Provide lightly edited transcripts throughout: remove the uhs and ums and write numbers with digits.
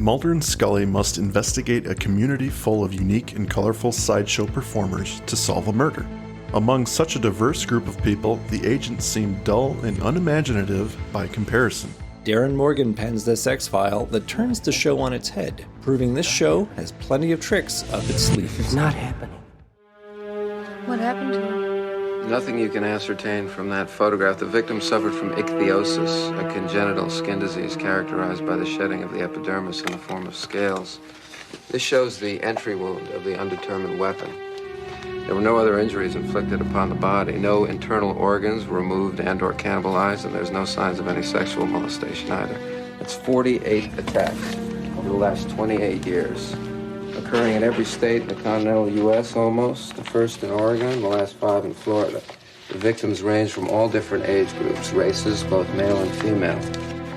Mulder and Scully must investigate a community full of unique and colorful sideshow performers to solve a murder. Among such a diverse group of people, the agents seem dull and unimaginative by comparison. Darin Morgan pens this X-File that turns the show on its head, proving this show has plenty of tricks up its sleeve. It's not happening. What happened to him? Nothing you can ascertain from that photograph. The victim suffered from ichthyosis, a congenital skin disease characterized by the shedding of the epidermis in the form of scales. This shows the entry wound of the undetermined weapon. There were no other injuries inflicted upon the body. No internal organs were removed and or cannibalized, and there's no signs of any sexual molestation either. That's 48 attacks over the last 28 years, occurring in every state in the continental U.S. almost, the first in Oregon, the last 5 in Florida. The victims range from all different age groups, races, both male and female.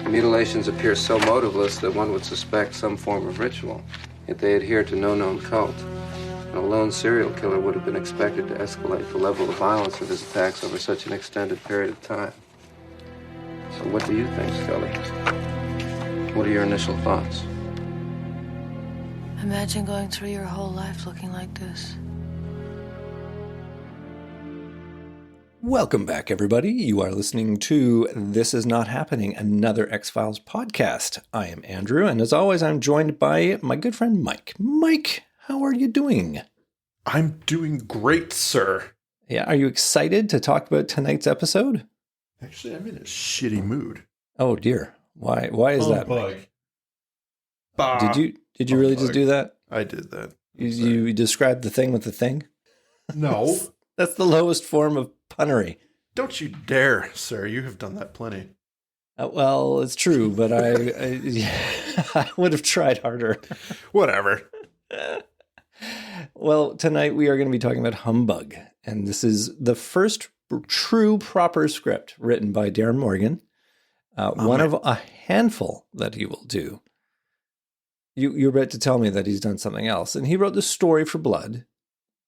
The mutilations appear so motiveless that one would suspect some form of ritual, yet they adhere to no known cult. A lone serial killer would have been expected to escalate the level of violence of his attacks over such an extended period of time. So what do you think, Scully? What are your initial thoughts? Imagine going through your whole life looking like this. Welcome back, everybody. You are listening to This Is Not Happening, another X-Files podcast. I am Andrew, and as always, I'm joined by my good friend Mike. Mike, how are you doing? I'm doing great, sir. Yeah, are you excited to talk about tonight's episode? Actually, I'm in a shitty mood. Oh dear. Why is that, Mike? Did you really just do that? I did that. You described the thing with the thing? No. That's the lowest form of punnery. Don't you dare, sir. You have done that plenty. Well, it's true, but I would have tried harder. Whatever. Well, tonight we are going to be talking about Humbug, and this is the first true proper script written by Darin Morgan, one of a handful that he will do. You're about to tell me that he's done something else, and he wrote the story for Blood,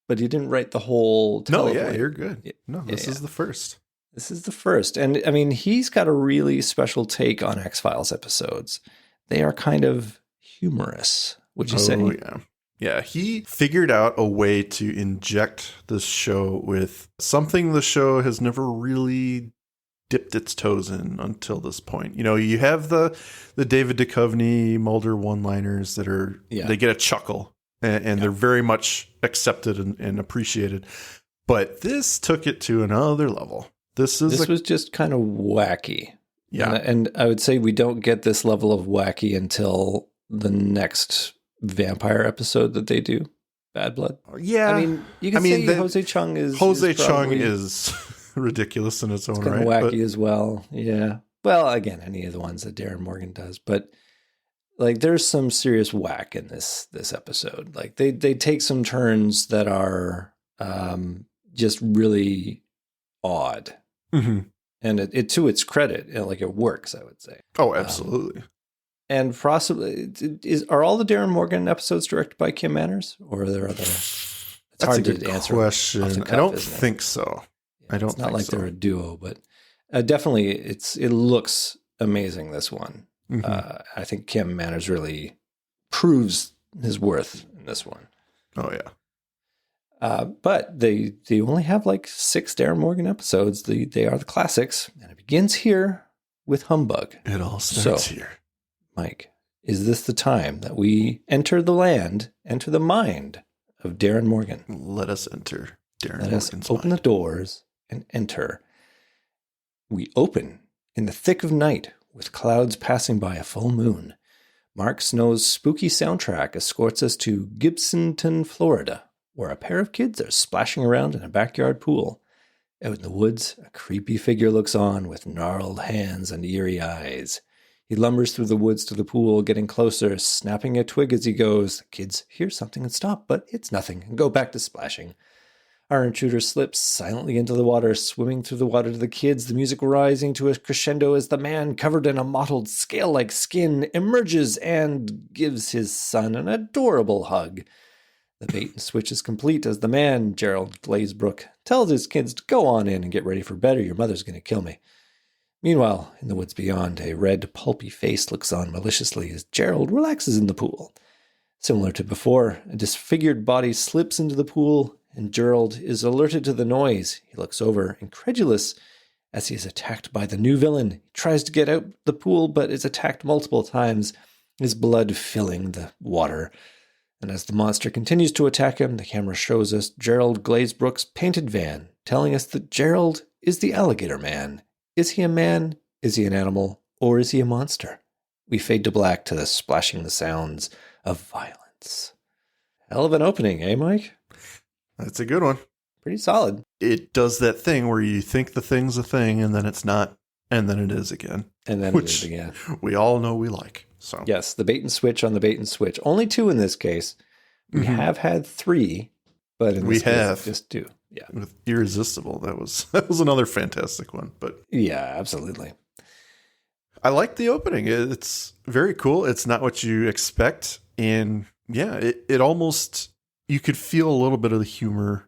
but he didn't write the whole teleplay. No, yeah, you're good. No, this is the first. This is the first, and I mean, he's got a really special take on X-Files episodes. They are kind of humorous, would you say? Oh, yeah. Yeah, he figured out a way to inject this show with something the show has never really dipped its toes in until this point. You know, you have the David Duchovny, Mulder one-liners that are, they get a chuckle, and they're very much accepted and appreciated. But this took it to another level. This was just kind of wacky. Yeah. And I would say we don't get this level of wacky until the next vampire episode that they do, Bad Blood. Yeah, I mean, you can say Jose Chung is ridiculous in its own right, wacky as well. Yeah, well, again, any of the ones that Darin Morgan does, but like, there's some serious whack in this episode. Like, they take some turns that are just really odd, and it to its credit, like, it works, I would say. Oh, absolutely. And possibly, are all the Darin Morgan episodes directed by Kim Manners, or are there other? It's hard to answer. Question. I don't think so. Yeah, I don't. It's not like they're a duo, but definitely, it looks amazing. This one, I think Kim Manners really proves his worth in this one. Oh yeah. But they only have like 6 Darin Morgan episodes. They are the classics, and it begins here with Humbug. It all starts here. Mike, is this the time that we enter the mind of Darin Morgan? Let us enter Darin Morgan's mind. Open the doors and enter. We open in the thick of night with clouds passing by a full moon. Mark Snow's spooky soundtrack escorts us to Gibsonton, Florida, where a pair of kids are splashing around in a backyard pool. Out in the woods, a creepy figure looks on with gnarled hands and eerie eyes. He lumbers through the woods to the pool, getting closer, snapping a twig as he goes. The kids hear something and stop, but it's nothing, and go back to splashing. Our intruder slips silently into the water, swimming through the water to the kids, the music rising to a crescendo as the man, covered in a mottled, scale-like skin, emerges and gives his son an adorable hug. The bait and switch is complete as the man, Gerald Glazebrook, tells his kids to go on in and get ready for bed or your mother's going to kill me. Meanwhile, in the woods beyond, a red, pulpy face looks on maliciously as Gerald relaxes in the pool. Similar to before, a disfigured body slips into the pool, and Gerald is alerted to the noise. He looks over, incredulous, as he is attacked by the new villain. He tries to get out the pool, but is attacked multiple times, his blood filling the water. And as the monster continues to attack him, the camera shows us Gerald Glazebrook's painted van, telling us that Gerald is the alligator man. Is he a man? Is he an animal? Or is he a monster? We fade to black to the splashing the sounds of violence. Hell of an opening, eh, Mike? That's a good one. Pretty solid. It does that thing where you think the thing's a thing and then it's not, and then it is again. And then it is again. We all know we like. So yes, the bait and switch on the bait and switch. Only 2 in this case. We have had 3, but in this case, just 2. Yeah. With Irresistible, that was another fantastic one. But yeah, absolutely. I like the opening. It's very cool. It's not what you expect. And yeah, it almost, you could feel a little bit of the humor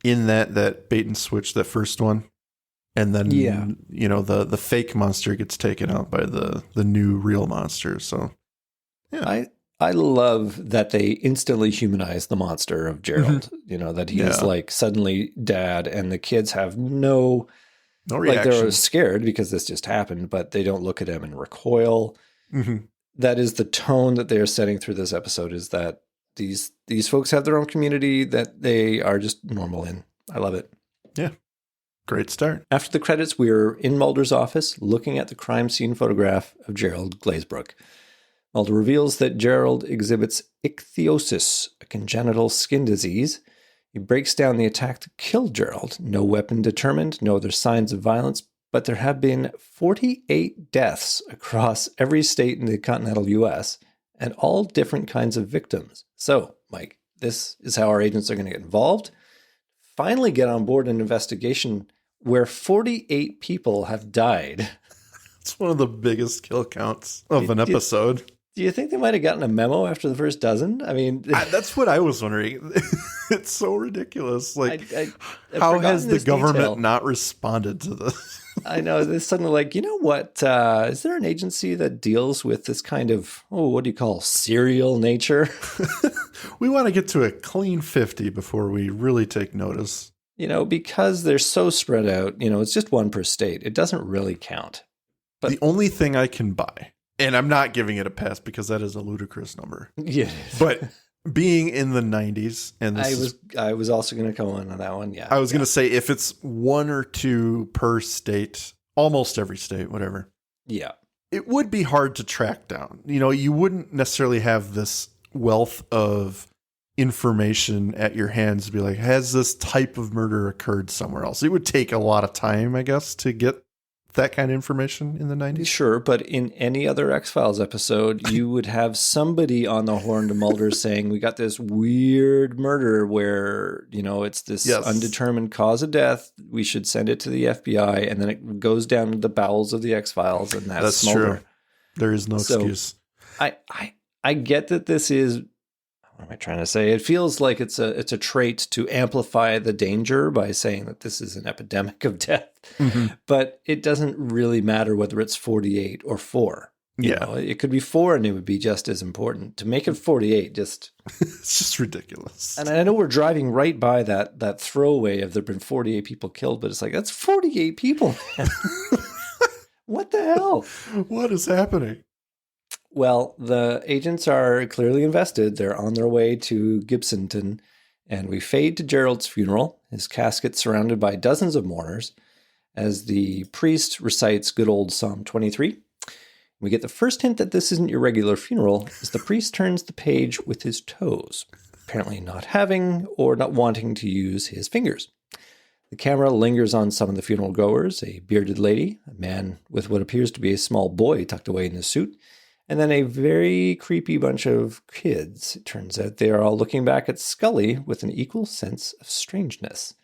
in that bait and switch, that first one. And then, the fake monster gets taken out by the new real monster. So, yeah. I love that they instantly humanize the monster of Gerald. That he is like suddenly dad, and the kids have no reaction. Like, they're scared because this just happened, but they don't look at him and recoil. That is the tone that they are setting through this episode, is that these folks have their own community that they are just normal in. I love it. Yeah. Great start. After the credits, we're in Mulder's office looking at the crime scene photograph of Gerald Glazebrook. Mulder reveals that Gerald exhibits ichthyosis, a congenital skin disease. He breaks down the attack that killed Gerald. No weapon determined, no other signs of violence, but there have been 48 deaths across every state in the continental U.S., and all different kinds of victims. So, Mike, this is how our agents are going to get involved. Finally get on board an investigation where 48 people have died. It's one of the biggest kill counts of an episode. Do you think they might have gotten a memo after the first dozen? I mean, that's what I was wondering. It's so ridiculous. Like, I've how has the government detail. Not responded to this? I know. They're suddenly like, you know what? Is there an agency that deals with this kind of, what do you call, serial nature? We want to get to a clean 50 before we really take notice. Because they're so spread out, it's just one per state. It doesn't really count. But the only thing I can buy, and I'm not giving it a pass because that is a ludicrous number. Yeah. But being in the 90s, and I was also going to come on that one. Yeah. I was going to say, if it's 1 or 2 per state, almost every state, whatever. Yeah. It would be hard to track down. You wouldn't necessarily have this wealth of information at your hands to be like, has this type of murder occurred somewhere else? It would take a lot of time, I guess, to get that kind of information in the 90s. Sure, but in any other X-Files episode, you would have somebody on the horn to Mulder saying, we got this weird murder where, it's this undetermined cause of death. We should send it to the FBI, and then it goes down to the bowels of the X-Files, and that's Mulder. True. There is no excuse. I get that this is, what am I trying to say? It feels like it's a trait to amplify the danger by saying that this is an epidemic of death. But it doesn't really matter whether it's 48 or 4. It could be 4 and it would be just as important. To make it 48, just it's just ridiculous. And I know we're driving right by that throwaway of there've been 48 people killed, but it's like, that's 48 people. What the hell? What is happening? Well, the agents are clearly invested. They're on their way to Gibsonton, and we fade to Gerald's funeral, his casket surrounded by dozens of mourners, as the priest recites good old Psalm 23. We get the first hint that this isn't your regular funeral as the priest turns the page with his toes, apparently not having or not wanting to use his fingers. The camera lingers on some of the funeral goers, a bearded lady, a man with what appears to be a small boy tucked away in his suit, and then a very creepy bunch of kids. It turns out they are all looking back at Scully with an equal sense of strangeness.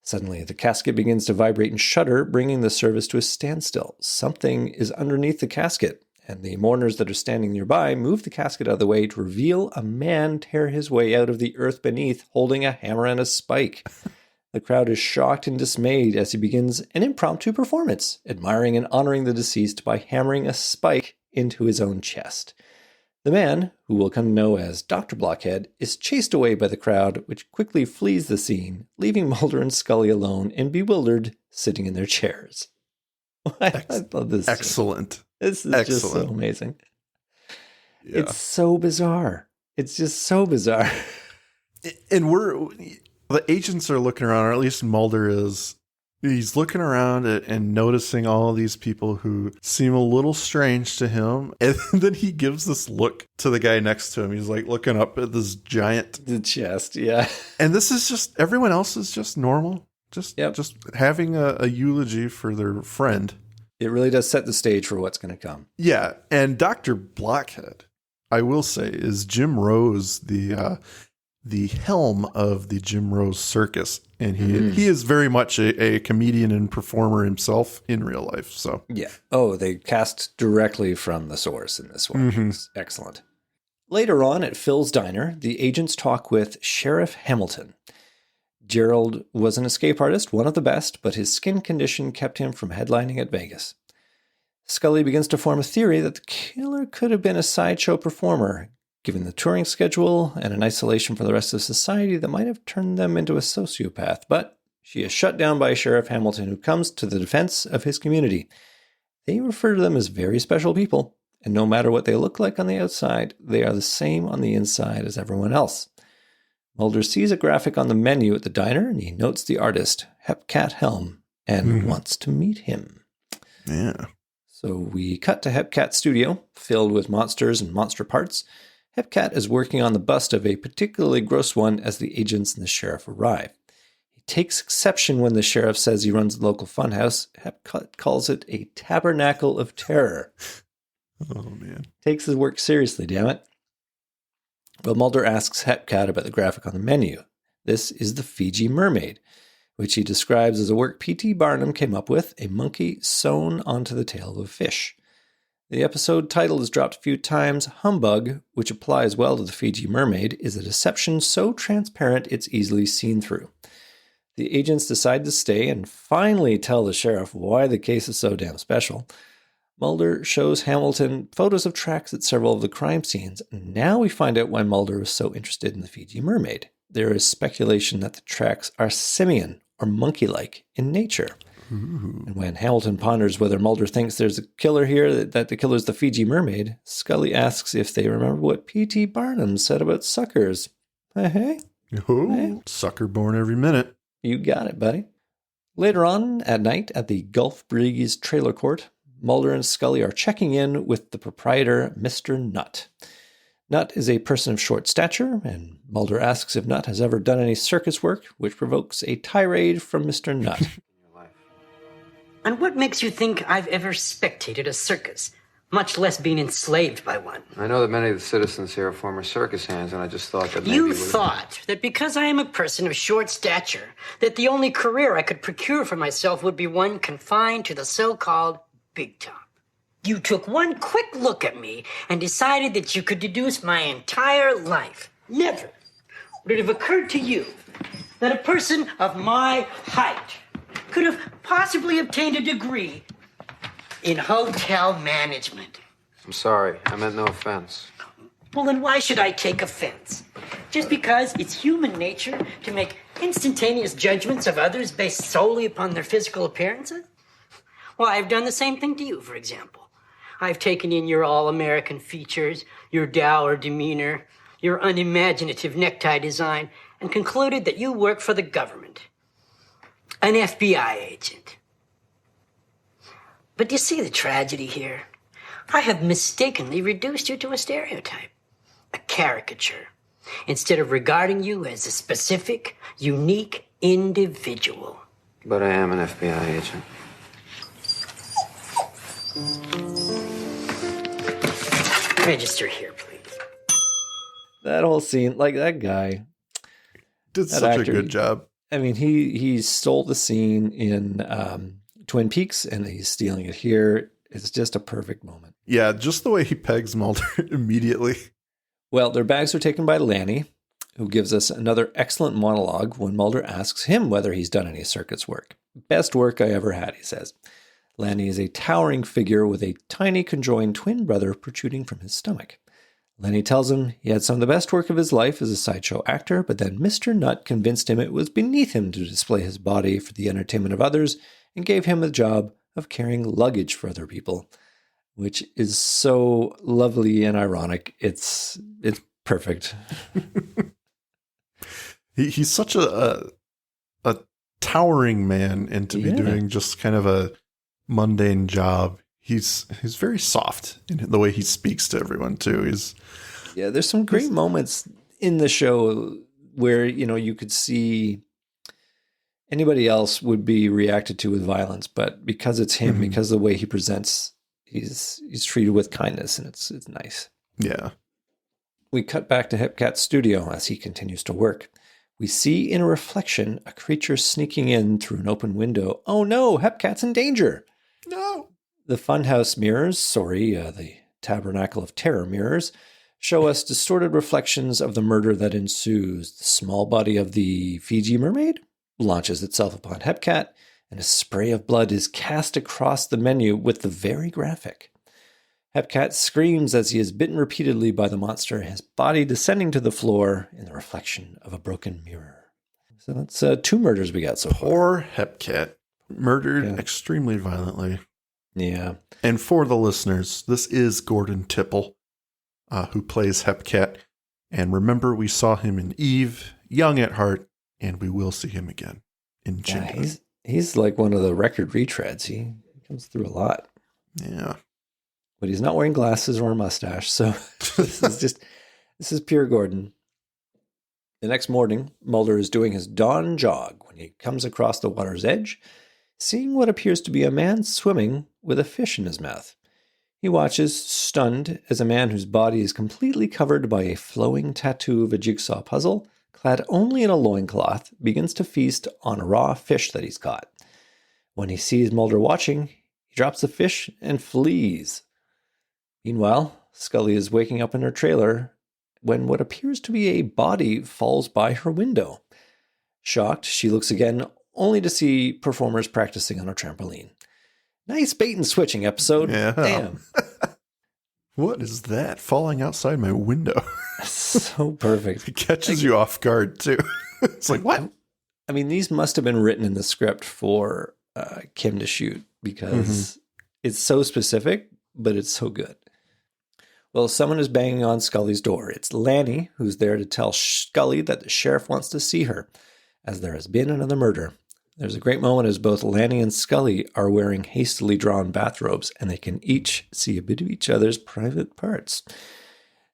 Suddenly, the casket begins to vibrate and shudder, bringing the service to a standstill. Something is underneath the casket, and the mourners that are standing nearby move the casket out of the way to reveal a man tear his way out of the earth beneath, holding a hammer and a spike. The crowd is shocked and dismayed as he begins an impromptu performance, admiring and honoring the deceased by hammering a spike into his own chest. The man, who will come to know as Dr. Blockhead, is chased away by the crowd, which quickly flees the scene, leaving Mulder and Scully alone and bewildered, sitting in their chairs. I love this. Excellent. This is just so amazing. Yeah. It's so bizarre. It's just so bizarre. And the agents are looking around, or at least Mulder is. He's looking around and noticing all these people who seem a little strange to him. And then he gives this look to the guy next to him. He's like looking up at this giant. The chest, yeah. And this is just, everyone else is just normal. Just having a eulogy for their friend. It really does set the stage for what's going to come. Yeah. And Dr. Blockhead, I will say, is Jim Rose, the helm of the Jim Rose Circus. And he is very much a comedian and performer himself in real life. So yeah. Oh, they cast directly from the source in this one. It's excellent. Later on at Phil's Diner, the agents talk with Sheriff Hamilton. Gerald was an escape artist, one of the best, but his skin condition kept him from headlining at Vegas. Scully begins to form a theory that the killer could have been a sideshow performer, given the touring schedule and an isolation from the rest of society that might have turned them into a sociopath. But she is shut down by Sheriff Hamilton, who comes to the defense of his community. They refer to them as very special people, and no matter what they look like on the outside, they are the same on the inside as everyone else. Mulder sees a graphic on the menu at the diner, and he notes the artist, Hepcat Helm, and wants to meet him. Yeah. So we cut to Hepcat's studio, filled with monsters and monster parts. Hepcat is working on the bust of a particularly gross one as the agents and the sheriff arrive. He takes exception when the sheriff says he runs the local funhouse. Hepcat calls it a tabernacle of terror. Oh, man. Takes his work seriously, damn it. Well, Mulder asks Hepcat about the graphic on the menu. This is the Fiji mermaid, which he describes as a work P.T. Barnum came up with, a monkey sewn onto the tail of a fish. The episode title is dropped a few times. Humbug, which applies well to the Fiji mermaid, is a deception so transparent it's easily seen through. The agents decide to stay and finally tell the sheriff why the case is so damn special. Mulder shows Hamilton photos of tracks at several of the crime scenes. Now we find out why Mulder was so interested in the Fiji mermaid. There is speculation that the tracks are simian or monkey-like in nature. Ooh. And when Hamilton ponders whether Mulder thinks there's a killer here, that the killer's the Fiji mermaid, Scully asks if they remember what P.T. Barnum said about suckers. Hey? Oh, sucker born every minute. You got it, buddy. Later on at night at the Gulf Breeze trailer court, Mulder and Scully are checking in with the proprietor, Mr. Nutt. Nutt is a person of short stature, and Mulder asks if Nutt has ever done any circus work, which provokes a tirade from Mr. Nutt. And what makes you think I've ever spectated a circus, much less been enslaved by one? I know that many of the citizens here are former circus hands, and I just thought that maybe You thought that because I am a person of short stature, that the only career I could procure for myself would be one confined to the so-called big top. You took one quick look at me and decided that you could deduce my entire life. Never would it have occurred to you that a person of my height could have possibly obtained a degree in hotel management. I'm sorry. I meant no offense. Well, then why should I take offense? Just because it's human nature to make instantaneous judgments of others based solely upon their physical appearances? Well, I've done the same thing to you, for example. I've taken in your all-American features, your dour demeanor, your unimaginative necktie design, and concluded that you work for the government. An FBI agent. But do you see the tragedy here? I have mistakenly reduced you to a stereotype, a caricature, instead of regarding you as a specific, unique individual. But I am an FBI agent. Register here, please. That whole scene, like that guy. Did such a good job. I mean, he stole the scene in Twin Peaks, and he's stealing it here. It's just a perfect moment. Yeah, just the way he pegs Mulder immediately. Well, their bags are taken by Lanny, who gives us another excellent monologue when Mulder asks him whether he's done any circus work. Best work I ever had, he says. Lanny is a towering figure with a tiny conjoined twin brother protruding from his stomach. Lenny tells him he had some of the best work of his life as a sideshow actor, but then Mr. Nutt convinced him it was beneath him to display his body for the entertainment of others and gave him the job of carrying luggage for other people, which is so lovely and ironic. It's perfect. He's such a towering man, and to be doing just kind of a mundane job. He's very soft in the way he speaks to everyone too. There's some great moments in the show where, you could see anybody else would be reacted to with violence, but because it's him, because of the way he presents, he's treated with kindness, and it's nice. Yeah. We cut back to Hepcat's studio as he continues to work. We see in a reflection a creature sneaking in through an open window. Oh no, Hepcat's in danger. No. The funhouse mirrors, the Tabernacle of Terror mirrors, show us distorted reflections of the murder that ensues. The small body of the Fiji mermaid launches itself upon Hepcat, and a spray of blood is cast across the menu with the very graphic. Hepcat screams as he is bitten repeatedly by the monster, his body descending to the floor in the reflection of a broken mirror. So that's 2 murders we got so far. Poor Hepcat, murdered extremely violently. Yeah. And for the listeners, this is Gordon Tipple, who plays Hepcat. And remember, we saw him in Eve, young at heart, and we will see him again in Jinga. Yeah, he's like one of the record retreads. He comes through a lot. Yeah. But he's not wearing glasses or a mustache, so this is pure Gordon. The next morning, Mulder is doing his dawn jog when he comes across the water's edge, seeing what appears to be a man swimming with a fish in his mouth. He watches, stunned, as a man whose body is completely covered by a flowing tattoo of a jigsaw puzzle, clad only in a loincloth, begins to feast on a raw fish that he's caught. When he sees Mulder watching, he drops the fish and flees. Meanwhile, Scully is waking up in her trailer when what appears to be a body falls by her window. Shocked, she looks again, only to see performers practicing on a trampoline. Nice bait and switching episode. Yeah. Damn. What is that falling outside my window? So perfect. It catches you off guard, too. It's like, what? I mean, these must have been written in the script for Kim to shoot because it's so specific, but it's so good. Well, someone is banging on Scully's door. It's Lanny, who's there to tell Scully that the sheriff wants to see her, as there has been another murder. There's a great moment as both Lanny and Scully are wearing hastily drawn bathrobes, and they can each see a bit of each other's private parts.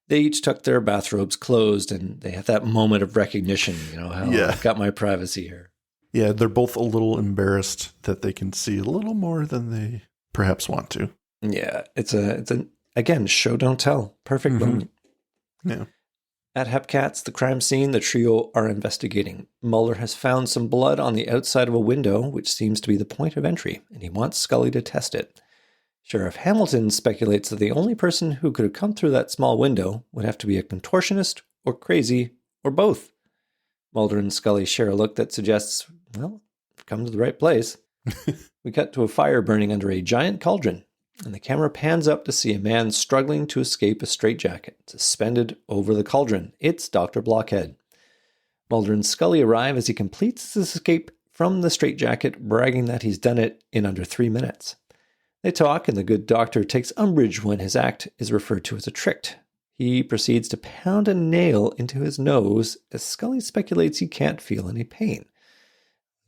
They each tuck their bathrobes closed, and they have that moment of recognition, I've got my privacy here. Yeah, they're both a little embarrassed that they can see a little more than they perhaps want to. Yeah, it's again, show don't tell. Perfect moment. Yeah. At Hepcat's, the crime scene, the trio are investigating. Mulder has found some blood on the outside of a window, which seems to be the point of entry, and he wants Scully to test it. Sheriff Hamilton speculates that the only person who could have come through that small window would have to be a contortionist, or crazy, or both. Mulder and Scully share a look that suggests, well, we've come to the right place. We cut to a fire burning under a giant cauldron, and the camera pans up to see a man struggling to escape a straitjacket suspended over the cauldron. It's Dr. Blockhead. Mulder and Scully arrive as he completes his escape from the straitjacket, bragging that he's done it in under 3 minutes. They talk, and the good doctor takes umbrage when his act is referred to as a trick. He proceeds to pound a nail into his nose as Scully speculates he can't feel any pain.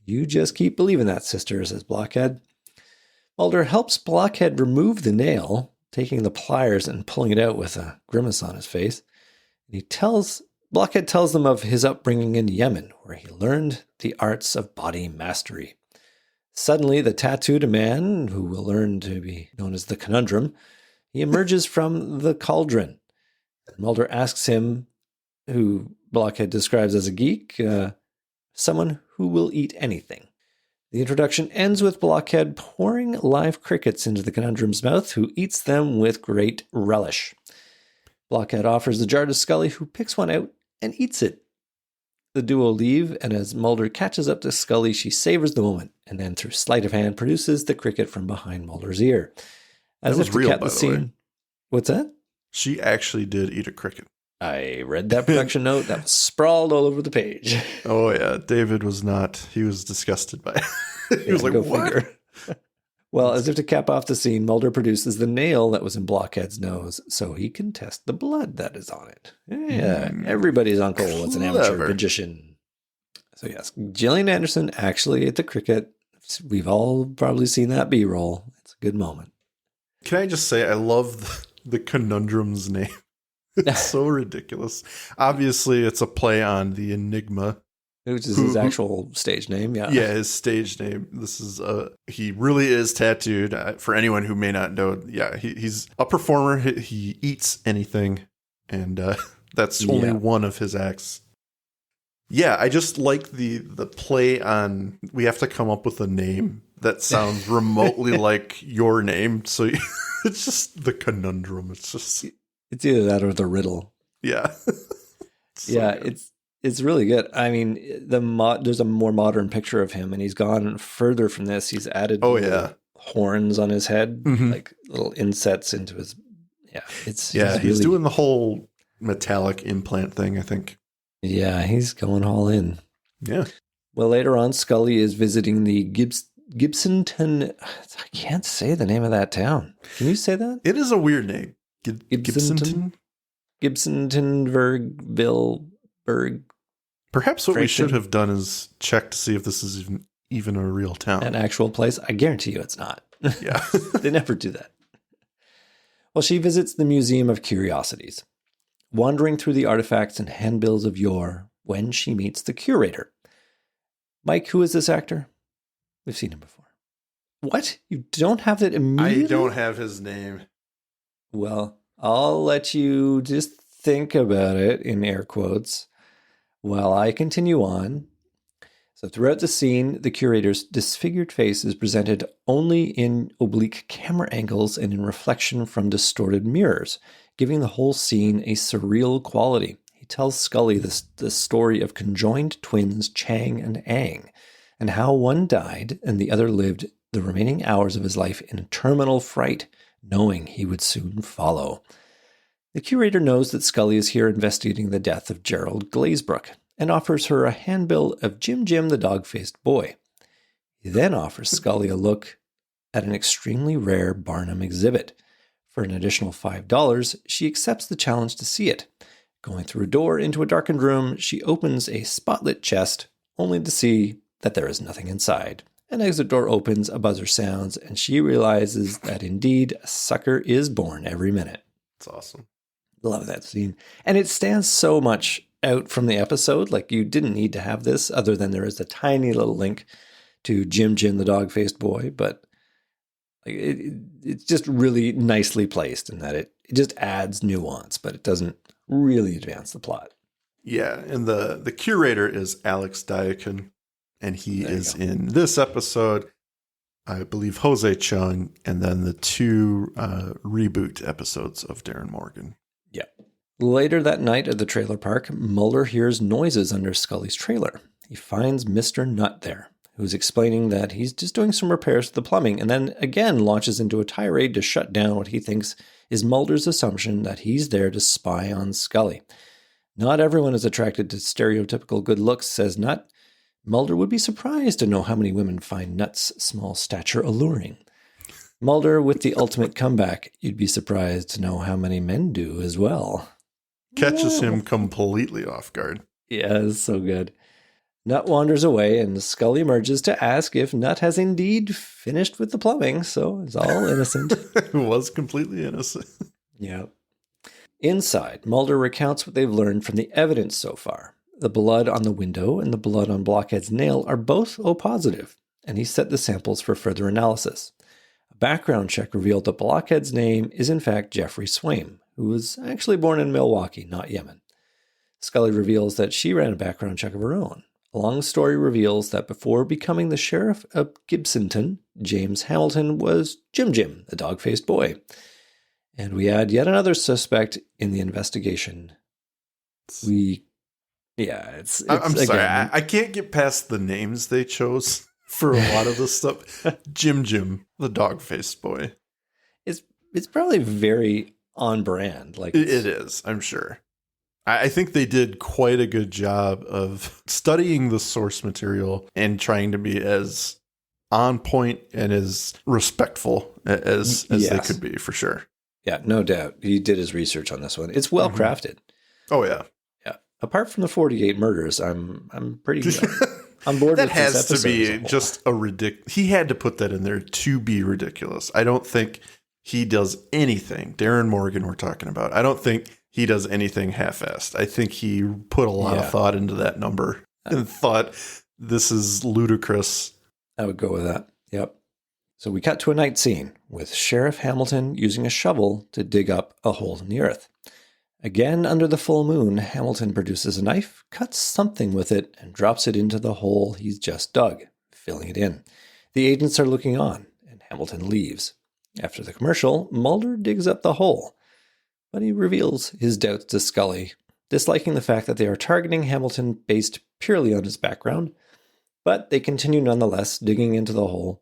You just keep believing that, sister, says Blockhead. Mulder helps Blockhead remove the nail, taking the pliers and pulling it out with a grimace on his face. And Blockhead tells them of his upbringing in Yemen, where he learned the arts of body mastery. Suddenly, the tattooed man, who will learn to be known as the Conundrum, he emerges from the cauldron. Mulder asks him, who Blockhead describes as a geek, someone who will eat anything. The introduction ends with Blockhead pouring live crickets into the Conundrum's mouth, who eats them with great relish. Blockhead offers the jar to Scully, who picks one out and eats it. the duo leave, and as Mulder catches up to Scully, she savors the moment, and then through sleight of hand produces the cricket from behind Mulder's ear. As That was if to real, cap by the the way. scene. What's that? She actually did eat a cricket. I read that production note. That was sprawled all over the page. Oh, yeah. David was not. He was disgusted by it. He was like, go what? figure. Well, as if to cap off the scene, Mulder produces the nail that was in Blockhead's nose so he can test the blood that is on it. Yeah, everybody's uncle was an amateur Clever. magician. So yes, Gillian Anderson actually ate the cricket. We've all probably seen that B-roll. It's a good moment. Can I just say, I love the conundrum's name. It's so ridiculous. Obviously, it's a play on the Enigma. Which is his actual stage name, yeah. Yeah, his stage name. This is he really is tattooed. For anyone who may not know, yeah, he's a performer. He eats anything, and that's only one of his acts. Yeah, I just like the play on. We have to come up with a name that sounds remotely like your name. So it's just the conundrum. It's just it's either that or the riddle. Yeah, good. It's really good. I mean, there's a more modern picture of him, and he's gone further from this. He's added horns on his head, like little insets into his. Yeah, he's really, doing the whole metallic implant thing, I think. Yeah, he's going all in. Yeah. Well, later on, Scully is visiting the Gibsonton. I can't say the name of that town. Can you say that? It is a weird name. Gibsonton? Gibsontonville. Perhaps what we should have done is check to see if this is even a real town. An actual place? I guarantee you it's not. Yeah. They never do that. Well, she visits the Museum of Curiosities, wandering through the artifacts and handbills of yore when she meets the curator. Mike, who is this actor? We've seen him before. What? You don't have that immediately? I don't have his name. Well, I'll let you just think about it in air quotes while I continue on. So throughout the scene, the curator's disfigured face is presented only in oblique camera angles and in reflection from distorted mirrors, giving the whole scene a surreal quality. He tells Scully the story of conjoined twins Chang and Ang, and how one died and the other lived the remaining hours of his life in terminal fright, knowing he would soon follow. The curator knows that Scully is here investigating the death of Gerald Glazebrook and offers her a handbill of Jim the dog-faced boy. He then offers Scully a look at an extremely rare Barnum exhibit. For an additional $5, she accepts the challenge to see it. Going through a door into a darkened room, she opens a spotlit chest, only to see that there is nothing inside. An exit door opens, a buzzer sounds, and she realizes that indeed a sucker is born every minute. It's awesome. Love that scene. And it stands so much out from the episode. Like, you didn't need to have this other than there is a tiny little link to Jim the dog-faced boy, but like it's just really nicely placed in that it just adds nuance, but it doesn't really advance the plot. Yeah, and the curator is Alex Diakon, and he is in this episode, I believe, Jose Chung, and then the two reboot episodes of Darin Morgan. Yeah. Later that night at the trailer park, Mulder hears noises under Scully's trailer. He finds Mr. Nutt there, who's explaining that he's just doing some repairs to the plumbing, and then again launches into a tirade to shut down what he thinks is Mulder's assumption that he's there to spy on Scully. Not everyone is attracted to stereotypical good looks, says Nutt. Mulder would be surprised to know how many women find Nutt's small stature alluring. Mulder, with the ultimate comeback, you'd be surprised to know how many men do as well. Catches him completely off guard. Yeah, it's so good. Nutt wanders away, and Scully emerges to ask if Nutt has indeed finished with the plumbing, so it's all innocent. It was completely innocent. Yeah. Inside, Mulder recounts what they've learned from the evidence so far. The blood on the window and the blood on Blockhead's nail are both O positive, and he set the samples for further analysis. A background check revealed that Blockhead's name is in fact Jeffrey Swaim, who was actually born in Milwaukee, not Yemen. Scully reveals that she ran a background check of her own. A long story reveals that before becoming the sheriff of Gibsonton, James Hamilton was Jim, the dog-faced boy. And we add yet another suspect in the investigation. We Yeah, it's I'm sorry. again, I can't get past the names they chose for a lot of this stuff. Jim, the dog-faced boy. it's probably very on brand. Like It is, I'm sure. I think they did quite a good job of studying the source material and trying to be as on point and as respectful as they could be, for sure. Yeah, no doubt. He did his research on this one. It's well crafted. Oh, yeah. Yeah. Apart from the 48 murders, I'm pretty on board That with this has to episode be as a whole. just a ridiculous. He had to put that in there to be ridiculous. I don't think he does anything. Darin Morgan, we're talking about. I don't think he does anything half-assed. I think he put a lot of thought into that number and thought this is ludicrous. I would go with that. Yep. So we cut to a night scene with Sheriff Hamilton using a shovel to dig up a hole in the earth. Again, under the full moon, Hamilton produces a knife, cuts something with it, and drops it into the hole he's just dug, filling it in. The agents are looking on, and Hamilton leaves. After the commercial, Mulder digs up the hole, but he reveals his doubts to Scully, disliking the fact that they are targeting Hamilton based purely on his background, but they continue nonetheless, digging into the hole.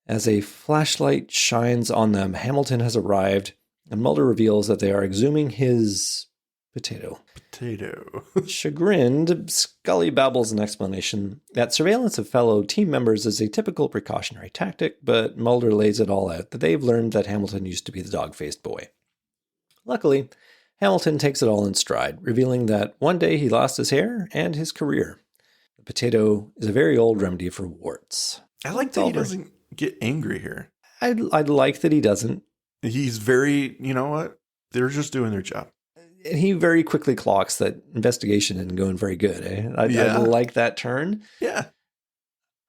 As a flashlight shines on them, Hamilton has arrived, and Mulder reveals that they are exhuming his potato. Chagrined, Scully babbles an explanation that surveillance of fellow team members is a typical precautionary tactic, but Mulder lays it all out that they've learned that Hamilton used to be the dog-faced boy. Luckily, Hamilton takes it all in stride, revealing that one day he lost his hair and his career. The potato is a very old remedy for warts. I like that he doesn't get angry here. I'd like that he doesn't. He's very, you know what? They're just doing their job. He very quickly clocks that investigation isn't going very good. I like that turn. Yeah.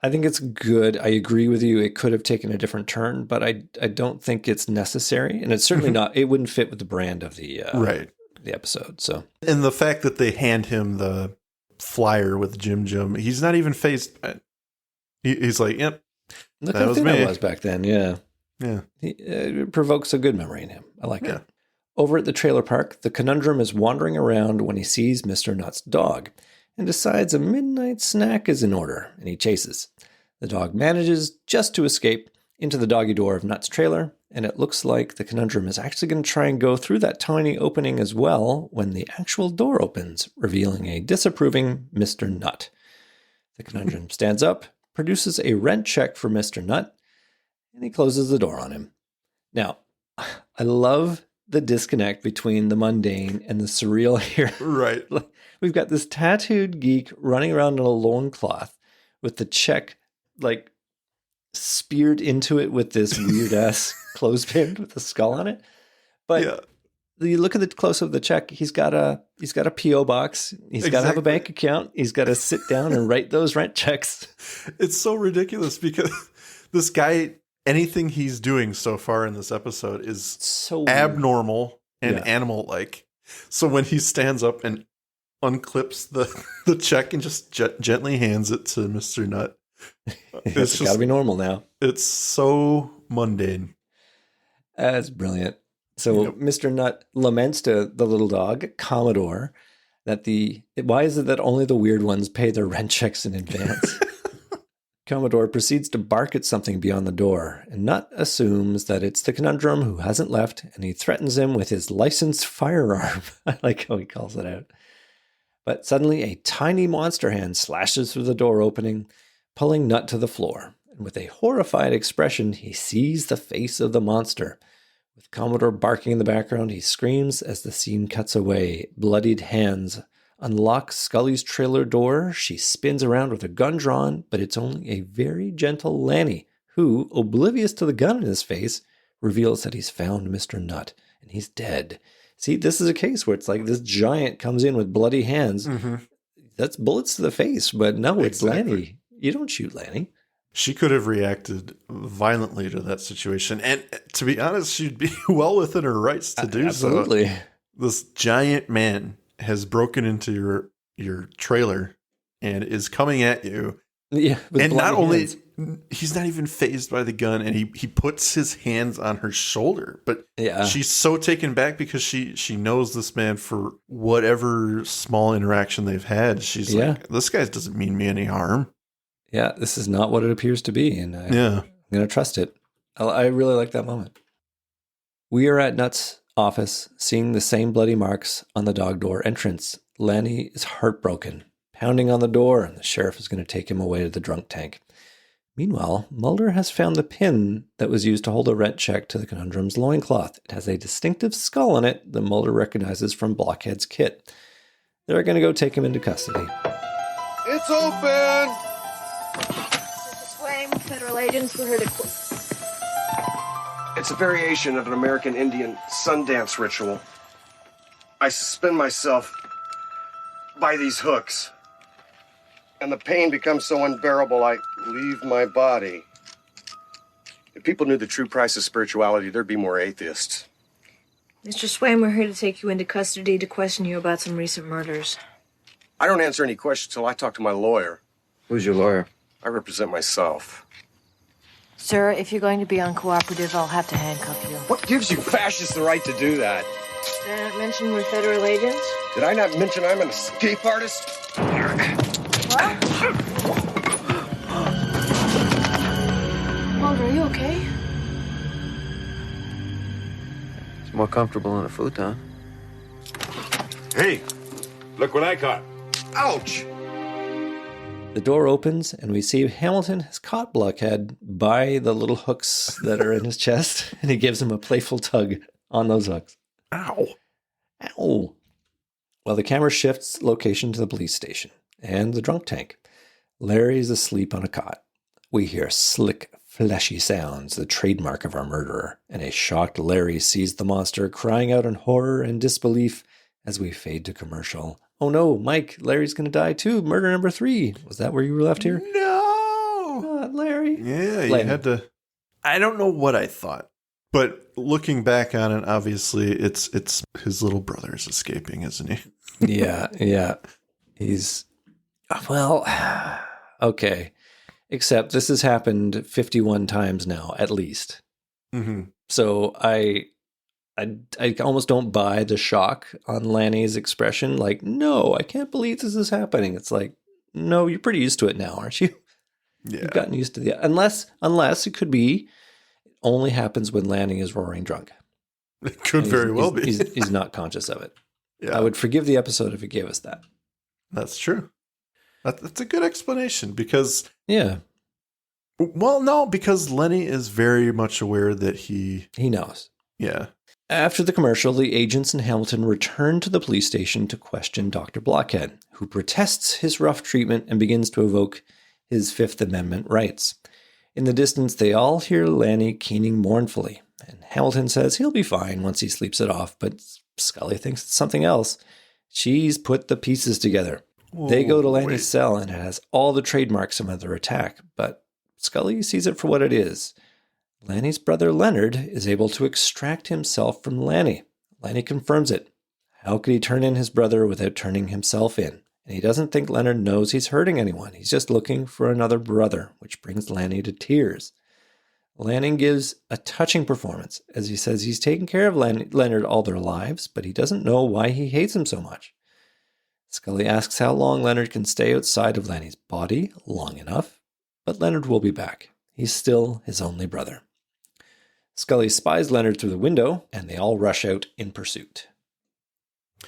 I think it's good. I agree with you. It could have taken a different turn, but I don't think it's necessary. And it's certainly not, it wouldn't fit with the brand of the episode. So, and the fact that they hand him the flyer with Jim, he's not even phased. He's like, yep. Look how thin I was back then. Yeah. Yeah. It provokes a good memory in him. I like it. Over at the trailer park, the conundrum is wandering around when he sees Mr. Nutt's dog and decides a midnight snack is in order, and he chases. The dog manages just to escape into the doggy door of Nutt's trailer, and it looks like the conundrum is actually going to try and go through that tiny opening as well when the actual door opens, revealing a disapproving Mr. Nutt. The conundrum stands up, produces a rent check for Mr. Nutt, and he closes the door on him. Now, I love the disconnect between the mundane and the surreal here. Right. We've got this tattooed geek running around in a loincloth with the check like speared into it with this weird ass clothespin with a skull on it. But you look at the close of the check, he's got a PO box. He's got to have a bank account. He's got to sit down and write those rent checks. It's so ridiculous because this guy, anything he's doing so far in this episode is so abnormal and animal-like. So when he stands up and unclips the check and just gently hands it to Mr. Nutt, it's got to be normal now. It's so mundane. That's brilliant. So Mr. Nutt laments to the little dog, Commodore, that why is it that only the weird ones pay their rent checks in advance? Commodore proceeds to bark at something beyond the door, and Nutt assumes that it's the conundrum who hasn't left, and he threatens him with his licensed firearm. I like how he calls it out. But suddenly a tiny monster hand slashes through the door opening, pulling Nutt to the floor. And with a horrified expression, he sees the face of the monster. With Commodore barking in the background, he screams as the scene cuts away. Bloodied hands unlock Scully's trailer door. She spins around with a gun drawn, but it's only a very gentle Lanny, who, oblivious to the gun in his face, reveals that he's found Mr. Nutt, and he's dead. See, this is a case where it's like this giant comes in with bloody hands. Mm-hmm. That's bullets to the face, but no, it's Lanny. You don't shoot Lanny. She could have reacted violently to that situation. And to be honest, she'd be well within her rights to do Absolutely. So. This giant man has broken into your trailer and is coming at you. Yeah. And not only he's not even fazed by the gun, and he puts his hands on her shoulder. But Yeah. she's so taken back because she knows this man for whatever small interaction they've had. She's like, this guy doesn't mean me any harm. Yeah, this is not what it appears to be, and I'm going to trust it. I really like that moment. We are at Nutt's office, seeing the same bloody marks on the dog door entrance. Lanny is heartbroken, pounding on the door, and the sheriff is going to take him away to the drunk tank. Meanwhile, Mulder has found the pin that was used to hold a rent check to the Conundrum's loincloth. It has a distinctive skull on it that Mulder recognizes from Blockhead's kit. They're going to go take him into custody. It's open! Swain, federal agents were here to... It's a variation of an American Indian Sundance ritual. I suspend myself by these hooks, and the pain becomes so unbearable I leave my body. If people knew the true price of spirituality, there'd be more atheists. Mr. Swain, we're here to take you into custody to question you about some recent murders. I don't answer any questions till I talk to my lawyer. Who's your lawyer? I represent myself. Sir, if you're going to be uncooperative, I'll have to handcuff you. What gives you fascists the right to do that? Did I not mention we're federal agents? Did I not mention I'm an escape artist? What? Mulder, are you okay? It's more comfortable on a futon. Hey, look what I caught. Ouch! The door opens, and we see Hamilton has caught Blockhead by the little hooks that are in his chest, and he gives him a playful tug on those hooks. Ow. Ow. Well, the camera shifts location to the police station and the drunk tank. Larry's asleep on a cot. We hear slick, fleshy sounds, the trademark of our murderer, and a shocked Larry sees the monster crying out in horror and disbelief as we fade to commercial. Oh no, Mike, Larry's going to die too. Murder number 3. Was that where you were left here? No. Not Larry. Yeah, you Lenny. had to. I don't know what I thought, but looking back on it, obviously it's his little brother's escaping, isn't he? Yeah. He's, well, okay. Except this has happened 51 times now, at least. Mm-hmm. So I almost don't buy the shock on Lanny's expression. Like, no, I can't believe this is happening. It's like, no, you're pretty used to it now, aren't you? Yeah. You've gotten used to the, unless it could be, it only happens when Lanny is roaring drunk. It could very well be. He's not conscious of it. Yeah. I would forgive the episode if it gave us that. That's true. That's a good explanation because... Yeah. Well, no, because Lenny is very much aware that he knows. Yeah. After the commercial, the agents in Hamilton return to the police station to question Dr. Blockhead, who protests his rough treatment and begins to evoke his Fifth Amendment rights. In the distance, they all hear Lanny keening mournfully, and Hamilton says he'll be fine once he sleeps it off, but Scully thinks it's something else. She's put the pieces together. They go to Lanny's cell, and it has all the trademarks of their attack, but Scully sees it for what it is. Lanny's brother Leonard is able to extract himself from Lanny. Lanny confirms it. How could he turn in his brother without turning himself in? And he doesn't think Leonard knows he's hurting anyone. He's just looking for another brother, which brings Lanny to tears. Lanning gives a touching performance as he says he's taken care of Leonard all their lives, but he doesn't know why he hates him so much. Scully asks how long Leonard can stay outside of Lanny's body. Long enough. But Leonard will be back. He's still his only brother. Scully spies Leonard through the window, and they all rush out in pursuit.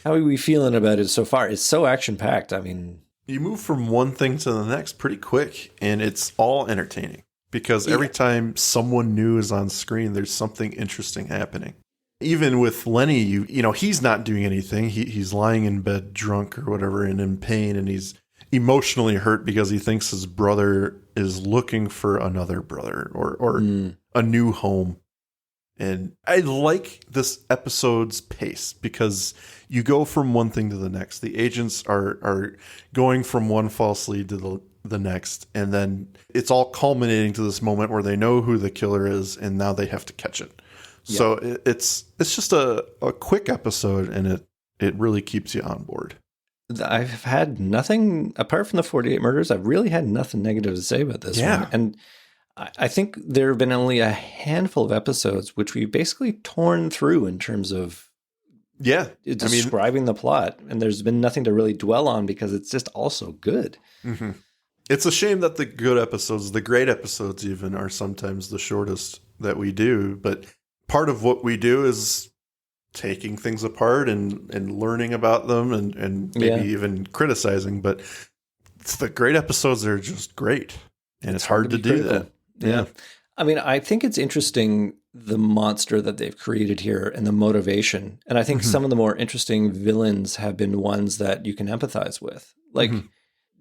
How are we feeling about it so far? It's so action-packed. I mean... You move from one thing to the next pretty quick, and it's all entertaining. Because every time someone new is on screen, there's something interesting happening. Even with Lenny, you know, he's not doing anything. He's lying in bed drunk or whatever and in pain, and he's emotionally hurt because he thinks his brother is looking for another brother or a new home. And I like this episode's pace because you go from one thing to the next. The agents are going from one false lead to the next, and then it's all culminating to this moment where they know who the killer is, and now they have to catch it. Yeah. So it's just a quick episode, and it really keeps you on board. I've had nothing, apart from the 48 murders, I've really had nothing negative to say about this one. And I think there have been only a handful of episodes which we've basically torn through in terms of describing the plot. And there's been nothing to really dwell on because it's just also good. Mm-hmm. It's a shame that the good episodes, the great episodes even, are sometimes the shortest that we do. But part of what we do is taking things apart and learning about them and maybe even criticizing. But it's the great episodes that are just great. And it's hard to do that. Yeah. I mean, I think it's interesting, the monster that they've created here and the motivation. And I think some of the more interesting villains have been ones that you can empathize with. Like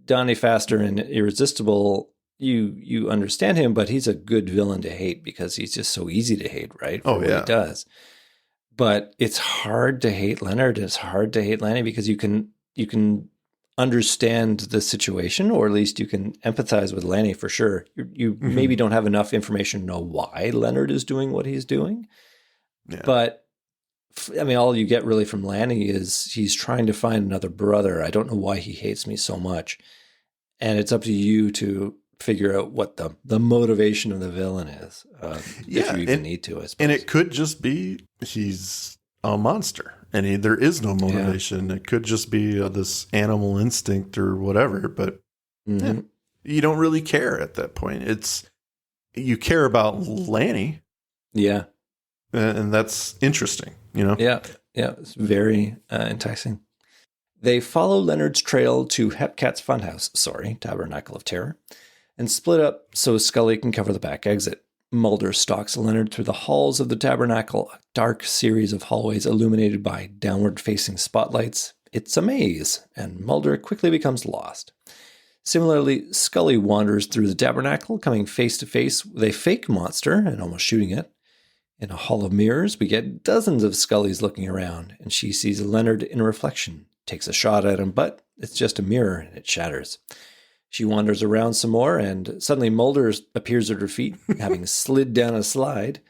Donnie Faster in Irresistible, you understand him, but he's a good villain to hate because he's just so easy to hate, right? For what he does. But it's hard to hate Leonard. It's hard to hate Lanny because you can understand the situation, or at least you can empathize with Lanny for sure. You maybe don't have enough information to know why Leonard is doing what he's doing. Yeah. But I mean, all you get really from Lanny is he's trying to find another brother. I don't know why he hates me so much. And it's up to you to figure out what the motivation of the villain is. If you even need to, I suppose. And it could just be he's a monster and there is no motivation. Yeah. It could just be this animal instinct or whatever, but you don't really care at that point. You care about Lanny. Yeah. And that's interesting, you know? Yeah. Yeah. It's very enticing. They follow Leonard's trail to Hepcat's Funhouse, Tabernacle of Terror, and split up so Scully can cover the back exit. Mulder stalks Leonard through the halls of the Tabernacle, a dark series of hallways illuminated by downward-facing spotlights. It's a maze, and Mulder quickly becomes lost. Similarly, Scully wanders through the Tabernacle, coming face to face with a fake monster and almost shooting it. In a hall of mirrors, we get dozens of Scullys looking around, and she sees Leonard in a reflection, takes a shot at him, but it's just a mirror and it shatters. She wanders around some more, and suddenly Mulder appears at her feet, having slid down a slide.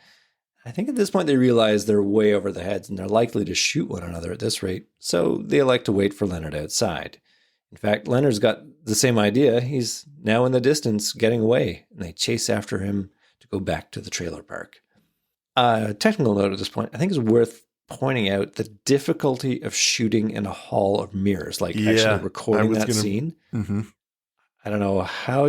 I think at this point they realize they're way over the heads and they're likely to shoot one another at this rate, so they elect to wait for Leonard outside. In fact, Leonard's got the same idea. He's now in the distance, getting away, and they chase after him to go back to the trailer park. Technical note at this point, I think it's worth pointing out the difficulty of shooting in a hall of mirrors, like actually recording that scene. Mm-hmm. I don't know how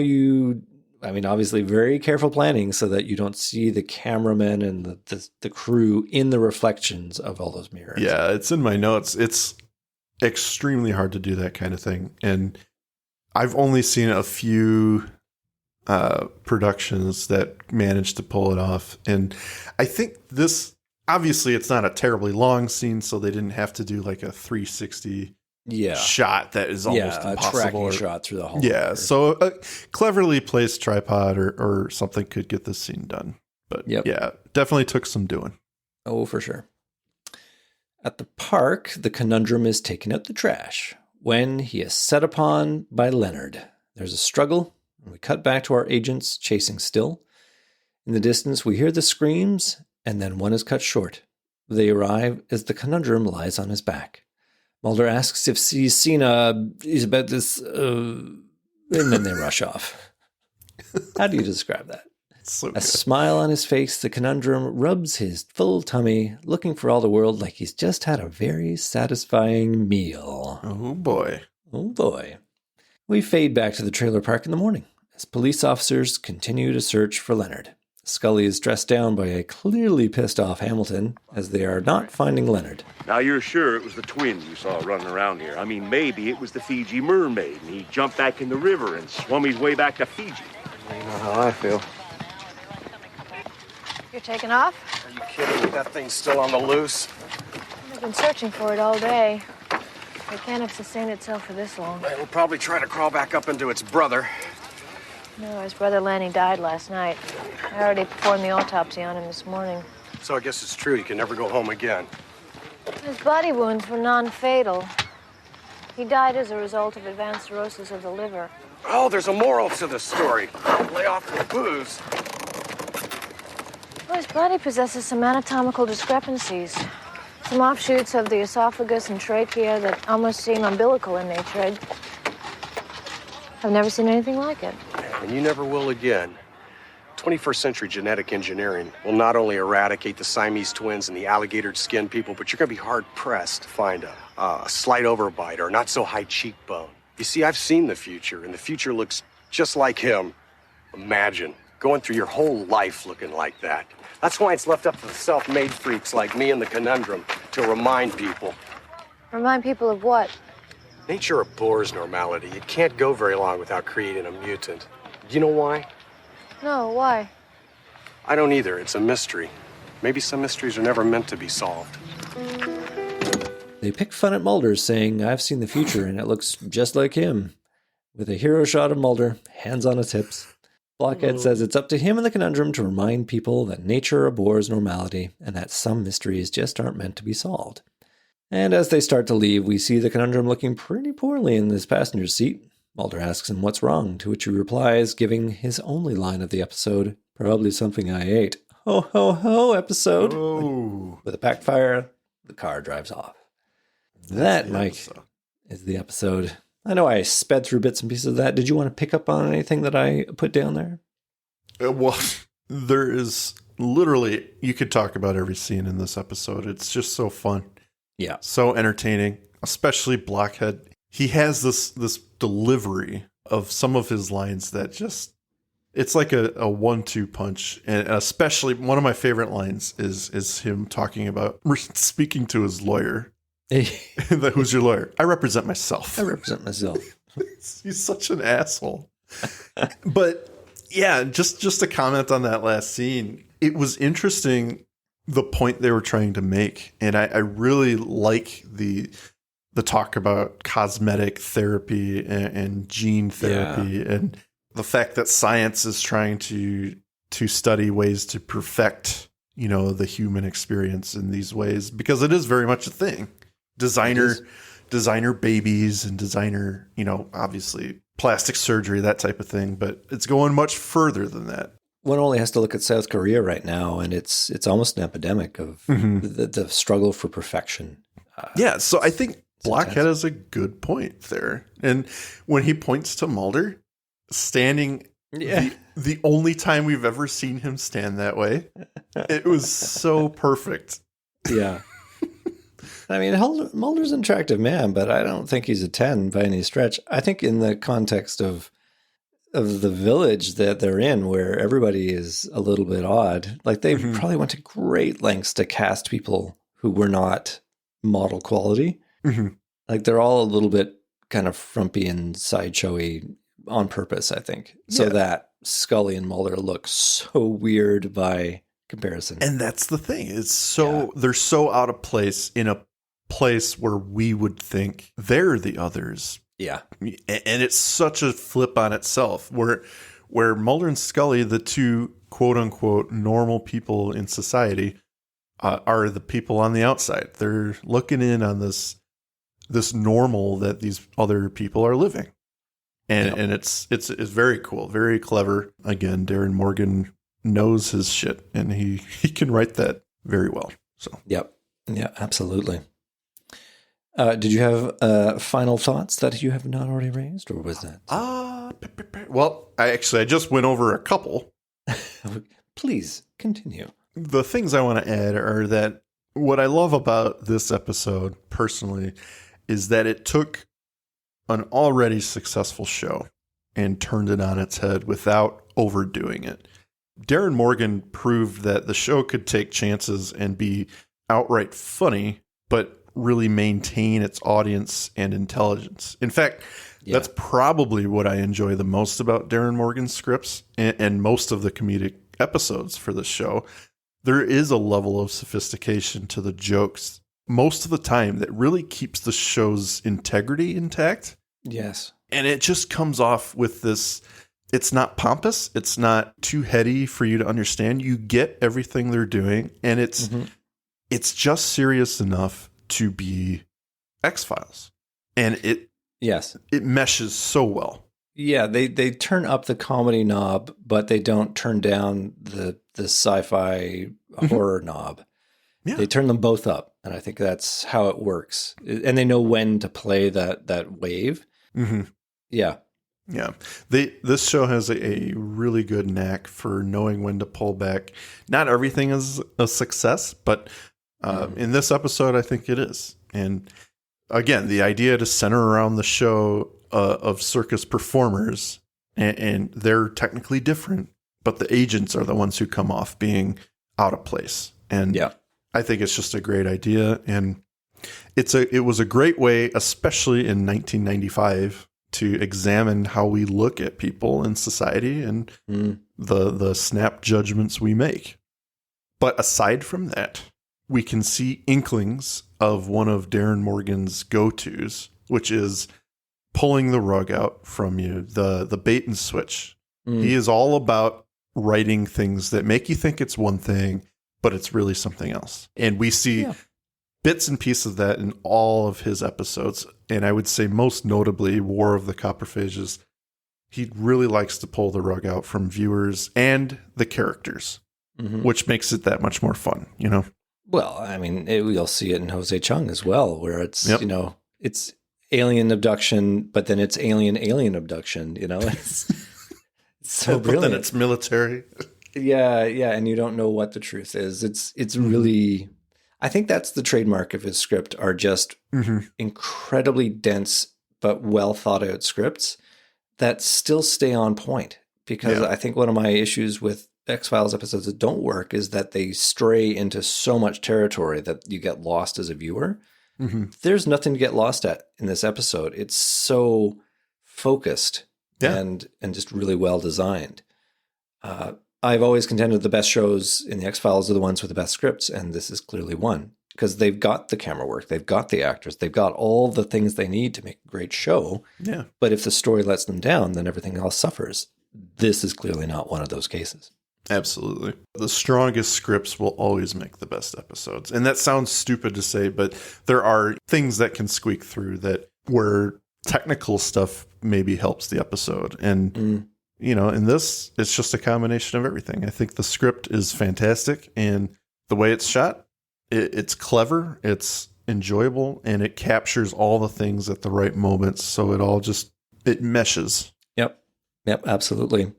obviously very careful planning so that you don't see the cameraman and the crew in the reflections of all those mirrors. Yeah, it's in my notes. It's extremely hard to do that kind of thing. And I've only seen a few productions that managed to pull it off. And I think obviously it's not a terribly long scene, so they didn't have to do like a 360 shot that is almost impossible. A tracking shot through the whole. Yeah, so a cleverly placed tripod or something could get this scene done. But definitely took some doing. Oh, for sure. At the park, the conundrum is taking out the trash when he is set upon by Leonard. There's a struggle, and we cut back to our agents chasing still. In the distance, we hear the screams, and then one is cut short. They arrive as the conundrum lies on his back. Mulder asks if he's seen he's about this, and then they rush off. How do you describe that? A smile on his face, the conundrum rubs his full tummy, looking for all the world like he's just had a very satisfying meal. Oh, boy. Oh, boy. We fade back to the trailer park in the morning as police officers continue to search for Leonard. Scully is dressed down by a clearly pissed off Hamilton as they are not finding Leonard. Now you're sure it was the twins you saw running around here? I mean, maybe it was the Fiji mermaid and he jumped back in the river and swum his way back to Fiji. You know how I feel. You're taking off? Are you kidding me? That thing's still on the loose. I've been searching for it all day. It can't have sustained itself for this long. It'll probably try to crawl back up into its brother. No, his brother Lanny died last night. I already performed the autopsy on him this morning. So I guess it's true. He can never go home again. His body wounds were non-fatal. He died as a result of advanced cirrhosis of the liver. Oh, there's a moral to the story. Lay off the booze. Well, his body possesses some anatomical discrepancies. Some offshoots of the esophagus and trachea that almost seem umbilical in nature. I've never seen anything like it. And you never will again. 21st century genetic engineering will not only eradicate the Siamese twins and the alligator skinned people, but you're going to be hard pressed to find a slight overbite or not so high cheekbone. You see, I've seen the future, and the future looks just like him. Imagine going through your whole life looking like that. That's why it's left up to the self-made freaks like me and the conundrum to remind people. Remind people of what? Nature abhors normality. It can't go very long without creating a mutant. Do you know why? No, why? I don't either. It's a mystery. Maybe some mysteries are never meant to be solved. They pick fun at Mulder, saying, I've seen the future and it looks just like him. With a hero shot of Mulder, hands on his hips. Blockhead says it's up to him and the conundrum to remind people that nature abhors normality and that some mysteries just aren't meant to be solved. And as they start to leave, we see the conundrum looking pretty poorly in his passenger seat. Mulder asks him what's wrong, to which he replies, giving his only line of the episode, probably something I ate. Ho, ho, ho, episode. Oh. With a backfire, the car drives off. That, Mike, is the episode. I know I sped through bits and pieces of that. Did you want to pick up on anything that I put down there? Well, there is literally, you could talk about every scene in this episode. It's just so fun. Yeah. So entertaining, especially Blockhead. He has this delivery of some of his lines that just, it's like a 1-2 punch. And especially one of my favorite lines is him talking about speaking to his lawyer. Who's your lawyer? I represent myself. I represent myself. He's such an asshole. But yeah, just to comment on that last scene, it was interesting the point they were trying to make. And I really like the talk about cosmetic therapy and gene therapy and the fact that science is trying to study ways to perfect, the human experience in these ways, because it is very much a thing. Designer babies and designer, obviously plastic surgery, that type of thing. But it's going much further than that. One only has to look at South Korea right now, and it's almost an epidemic of the struggle for perfection. So I think Blockhead has a good point there. And when he points to Mulder standing, the only time we've ever seen him stand that way, it was so perfect. Yeah. I mean, Mulder's an attractive man, but I don't think he's a 10 by any stretch. I think in the context of the village that they're in, where everybody is a little bit odd, like they probably went to great lengths to cast people who were not model quality. Like they're all a little bit kind of frumpy and sideshowy on purpose, I think. So that Scully and Mulder look so weird by comparison. And that's the thing. It's they're so out of place in a place where we would think they're the others. Yeah. And it's such a flip on itself where Mulder and Scully, the two quote unquote normal people in society, are the people on the outside. They're looking in on this normal that these other people are living. And it's very cool, very clever. Again, Darin Morgan knows his shit and he can write that very well. So Yep. Yeah, absolutely. Did you have final thoughts that you have not already raised, or was that? Well, I just went over a couple. Please continue. The things I want to add are that what I love about this episode personally is that it took an already successful show and turned it on its head without overdoing it. Darin Morgan proved that the show could take chances and be outright funny, but really maintain its audience and intelligence. In fact, that's probably what I enjoy the most about Darin Morgan's scripts and most of the comedic episodes for the show. There is a level of sophistication to the jokes most of the time that really keeps the show's integrity intact. Yes. And it just comes off with this, it's not pompous, it's not too heady for you to understand. You get everything they're doing, and it's just serious enough to be X-Files. And it meshes so well. Yeah, they turn up the comedy knob, but they don't turn down the sci-fi horror knob. Yeah. They turn them both up, and I think that's how it works. And they know when to play that wave. Yeah. Yeah. This show has a really good knack for knowing when to pull back. Not everything is a success, but in this episode, I think it is. And again, the idea to center around the show of circus performers, and they're technically different, but the agents are the ones who come off being out of place. And I think it's just a great idea. And it was a great way, especially in 1995, to examine how we look at people in society and the snap judgments we make. But aside from that, we can see inklings of one of Darin Morgan's go-tos, which is pulling the rug out from you, the bait and switch. He is all about writing things that make you think it's one thing, but it's really something else. And we see bits and pieces of that in all of his episodes. And I would say most notably War of the Copperphages. He really likes to pull the rug out from viewers and the characters, which makes it that much more fun, you know? Well, I mean, we'll see it in Jose Chung as well, where it's, you know, it's alien abduction, but then it's alien abduction, you know? It's so brilliant. But then it's military. Yeah, and you don't know what the truth is. It's really... I think that's the trademark of his script, are just incredibly dense but well thought out scripts that still stay on point. Because I think one of my issues with X-Files episodes that don't work is that they stray into so much territory that you get lost as a viewer. There's nothing to get lost at in this episode. It's so focused and just really well designed. I've always contended the best shows in the X-Files are the ones with the best scripts, and this is clearly one. Because they've got the camera work, they've got the actors, they've got all the things they need to make a great show. Yeah. But if the story lets them down, then everything else suffers. This is clearly not one of those cases. Absolutely. The strongest scripts will always make the best episodes. And that sounds stupid to say, but there are things that can squeak through that where technical stuff maybe helps the episode. And you know, in this, it's just a combination of everything. I think the script is fantastic, and the way it's shot, it's clever, it's enjoyable, and it captures all the things at the right moments. So it meshes. Yep, absolutely.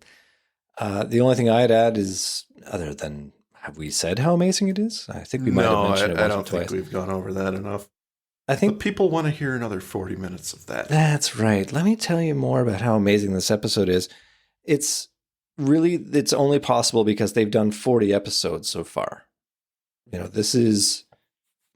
The only thing I'd add is, other than, have we said how amazing it is? I think we might have mentioned it once or twice. I don't think we've gone over that enough. I think but people want to hear another 40 minutes of that. That's right. Let me tell you more about how amazing this episode is. It's only possible because they've done 40 episodes so far. You know, this is,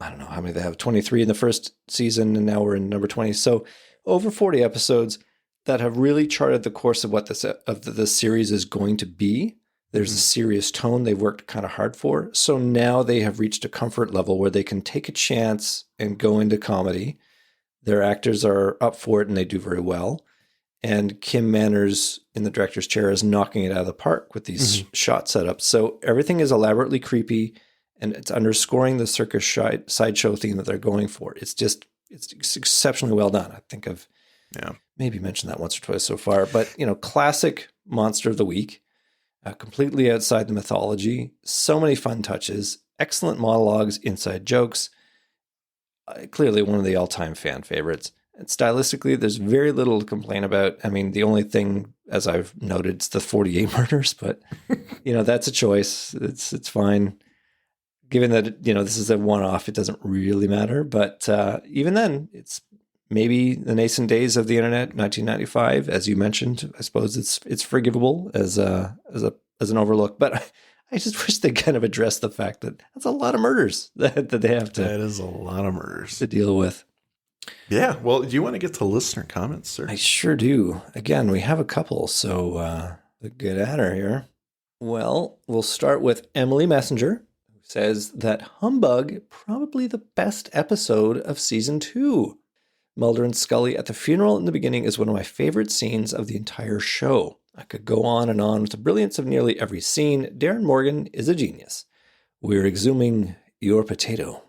I don't know how many they have, 23 in the first season, and now we're in number 20. So over 40 episodes that have really charted the course of what the series is going to be. There's a serious tone they've worked kind of hard for. So now they have reached a comfort level where they can take a chance and go into comedy. Their actors are up for it and they do very well. And Kim Manners in the director's chair is knocking it out of the park with these shot setups. So everything is elaborately creepy, and it's underscoring the circus sideshow theme that they're going for. It's exceptionally well done. I think I've maybe mentioned that once or twice so far. But, you know, classic monster of the week, completely outside the mythology. So many fun touches, excellent monologues, inside jokes. Clearly one of the all-time fan favorites. And stylistically, there's very little to complain about. I mean, the only thing, as I've noted, is the 48 murders, but, you know, that's a choice. It's fine. Given that, you know, this is a one-off, it doesn't really matter. But even then, it's maybe the nascent days of the internet, 1995, as you mentioned. I suppose it's forgivable as an overlook. But I just wish they kind of addressed the fact that that's a lot of murders that they have to. That is a lot of murders to deal with. Yeah. Well, do you want to get to listener comments, sir? I sure do. Again, we have a couple, so get at her here. Well, we'll start with Emily Messenger, who says that Humbug probably the best episode of season 2. Mulder and Scully at the funeral in the beginning is one of my favorite scenes of the entire show. I could go on and on with the brilliance of nearly every scene. Darin Morgan is a genius. We're exhuming your potato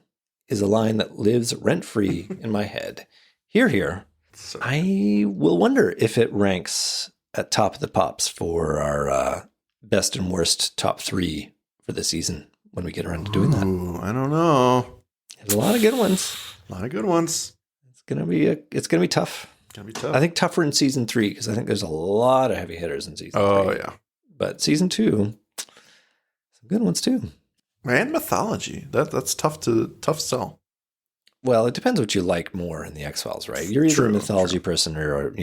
is a line that lives rent-free in my head. Here. So I will wonder if it ranks at top of the pops for our best and worst top 3 for the season when we get around to doing that. I don't know. There's a lot of good ones. A lot of good ones. It's gonna be tough. gonna be tough. I think tougher in season 3 because I think there's a lot of heavy hitters in season 3. Oh yeah, but season 2, some good ones too. And mythology. That's tough sell. Well, it depends what you like more in the X-Files, right? You're either a mythology person or,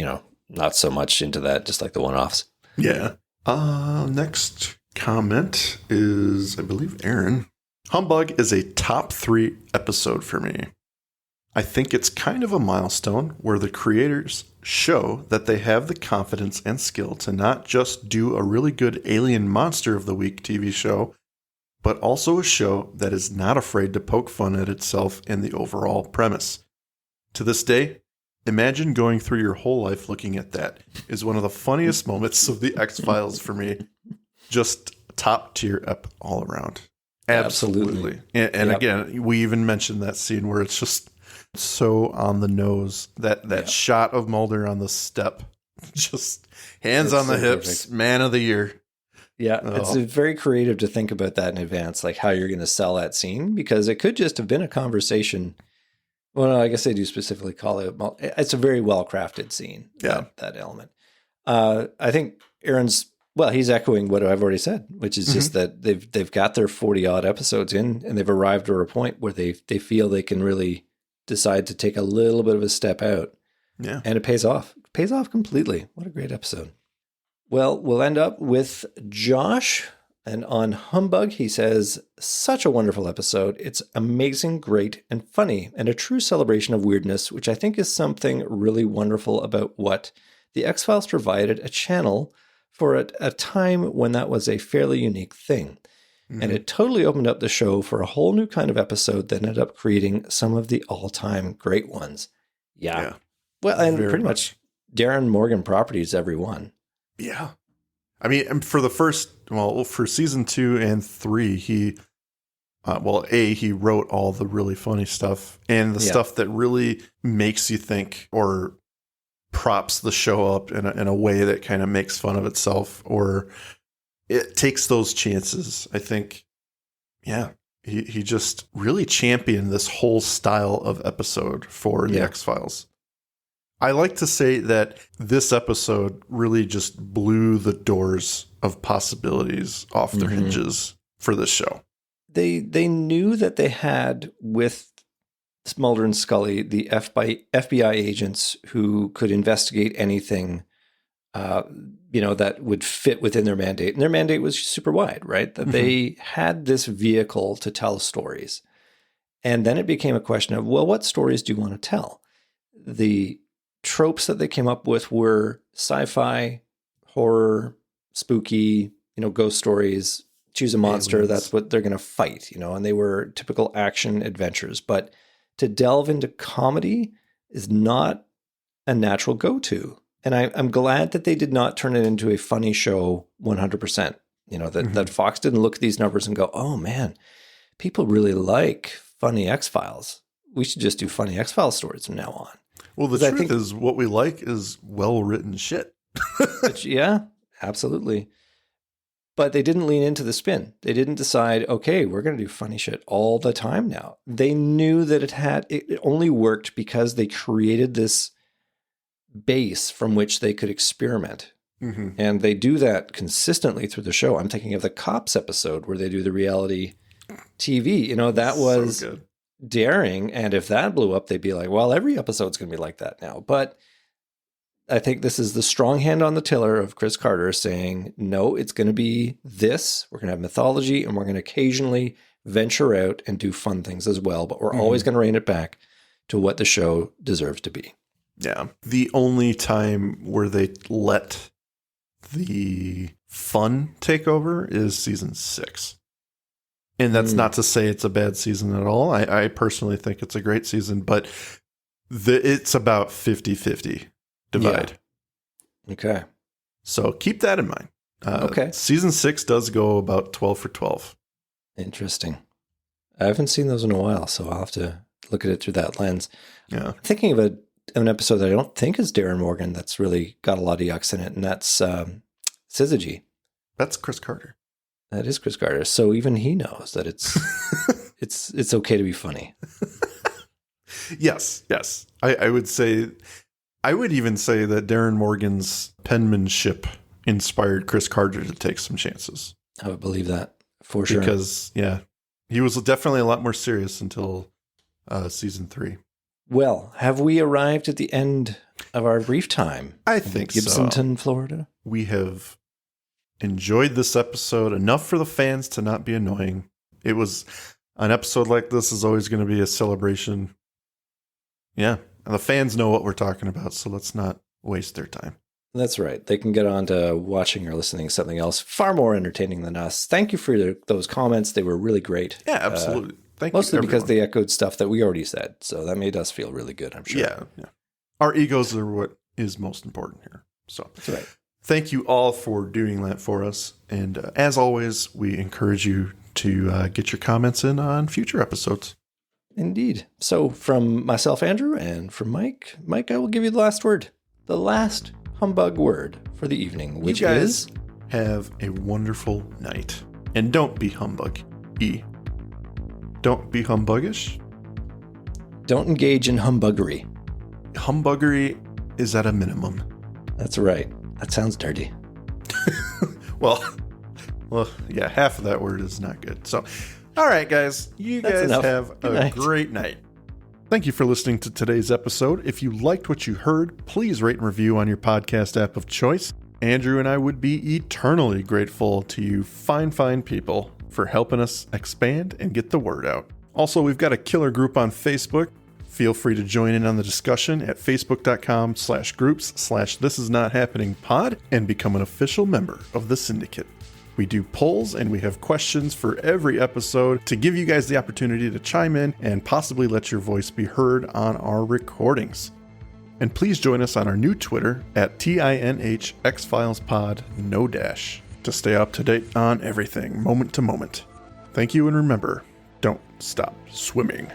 not so much into that, just like the one-offs. Yeah. Next comment is, I believe, Aaron. Humbug is a top 3 episode for me. I think it's kind of a milestone where the creators show that they have the confidence and skill to not just do a really good Alien Monster of the Week TV show, but also a show that is not afraid to poke fun at itself and the overall premise. To this day, imagine going through your whole life looking at that is one of the funniest moments of the X-Files for me. Just top tier up all around. Absolutely. And again, we even mentioned that scene where it's just so on the nose. That shot of Mulder on the step. Just hands on the hips, perfect. Man of the year. Yeah, It's very creative to think about that in advance, like how you're going to sell that scene, because it could just have been a conversation. Well, no, I guess they do specifically call it. It's a very well-crafted scene, that element. I think Aaron's, he's echoing what I've already said, which is just that they've got their 40-odd episodes in, and they've arrived at a point where they feel they can really decide to take a little bit of a step out. Yeah. And it pays off. It pays off completely. What a great episode. Well, we'll end up with Josh, and on Humbug, he says, such a wonderful episode. It's amazing, great, and funny, and a true celebration of weirdness, which I think is something really wonderful about what the X-Files provided a channel for a time when that was a fairly unique thing. Mm-hmm. And it totally opened up the show for a whole new kind of episode that ended up creating some of the all-time great ones. Yeah. Well, and very pretty much Darin Morgan properties, every one. Yeah. I mean, for the for season 2 and 3, he wrote all the really funny stuff and the stuff that really makes you think or props the show up in a way that kind of makes fun of itself, or it takes those chances. I think, he just really championed this whole style of episode for the X-Files. I like to say that this episode really just blew the doors of possibilities off their hinges for this show. They knew that they had, with Mulder and Scully, the FBI agents who could investigate anything, that would fit within their mandate. And their mandate was super wide, right? That they had this vehicle to tell stories. And then it became a question of, what stories do you want to tell? The tropes that they came up with were sci-fi, horror, spooky, ghost stories, choose a monster. Aliens. That's what they're going to fight, and they were typical action adventures. But to delve into comedy is not a natural go-to. And I'm glad that they did not turn it into a funny show 100%. That Fox didn't look at these numbers and go, oh man, people really like funny X-Files. We should just do funny X-Files stories from now on. Well, the truth is what we like is well-written shit. Yeah, absolutely. But they didn't lean into the spin. They didn't decide, okay, we're going to do funny shit all the time now. They knew that it only worked because they created this base from which they could experiment. Mm-hmm. And they do that consistently through the show. I'm thinking of the Cops episode where they do the reality TV. That was so good. Daring, and if that blew up, they'd be like, well, every episode's going to be like that now. But I think this is the strong hand on the tiller of Chris Carter saying, no, it's going to be this. We're going to have mythology, and we're going to occasionally venture out and do fun things as well. But we're always going to rein it back to what the show deserves to be. Yeah. The only time where they let the fun take over is season 6. And that's not to say it's a bad season at all. I personally think it's a great season, but it's about 50-50 divide. Yeah. Okay. So keep that in mind. Okay. Season 6 does go about 12 for 12. Interesting. I haven't seen those in a while, so I'll have to look at it through that lens. Yeah. I'm thinking of an episode that I don't think is Darin Morgan that's really got a lot of yucks in it, and that's Syzygy. That's Chris Carter. That is Chris Carter. So even he knows that it's it's okay to be funny. Yes. I would say I would even say that Darin Morgan's penmanship inspired Chris Carter to take some chances. I would believe that for sure. Because, yeah, he was definitely a lot more serious until season 3. Well, have we arrived at the end of our brief time? I think Gibsonton, Florida. We have enjoyed this episode enough for the fans to not be annoying. It was an episode like this is always going to be a celebration. Yeah, and the fans know what we're talking about, so let's not waste their time. That's right. They can get on to watching or listening to something else far more entertaining than us. Thank you for those comments. They were really great. Yeah, absolutely. Thank you. Mostly because they echoed stuff that we already said. So that made us feel really good, I'm sure. Yeah. Our egos are what is most important here. So that's right. Thank you all for doing that for us. And as always, we encourage you to get your comments in on future episodes. Indeed. So from myself, Andrew, and from Mike, I will give you the last word. The last humbug word for the evening, which you guys is... have a wonderful night. And don't be humbug-y. Don't be humbuggish. Don't engage in humbuggery. Humbuggery is at a minimum. That's right. That sounds dirty. Well, yeah, half of that word is not good. So, all right, guys, you guys have a great night. Thank you for listening to today's episode. If you liked what you heard, please rate and review on your podcast app of choice. Andrew and I would be eternally grateful to you fine people for helping us expand and get the word out. Also, we've got a killer group on Facebook. Feel free to join in on the discussion at facebook.com/groups/thisisnothappeningpod and become an official member of the syndicate. We do polls and we have questions for every episode to give you guys the opportunity to chime in and possibly let your voice be heard on our recordings. And please join us on our new Twitter at tinhxfilespod, no dash, to stay up to date on everything, moment to moment. Thank you, and remember, don't stop swimming.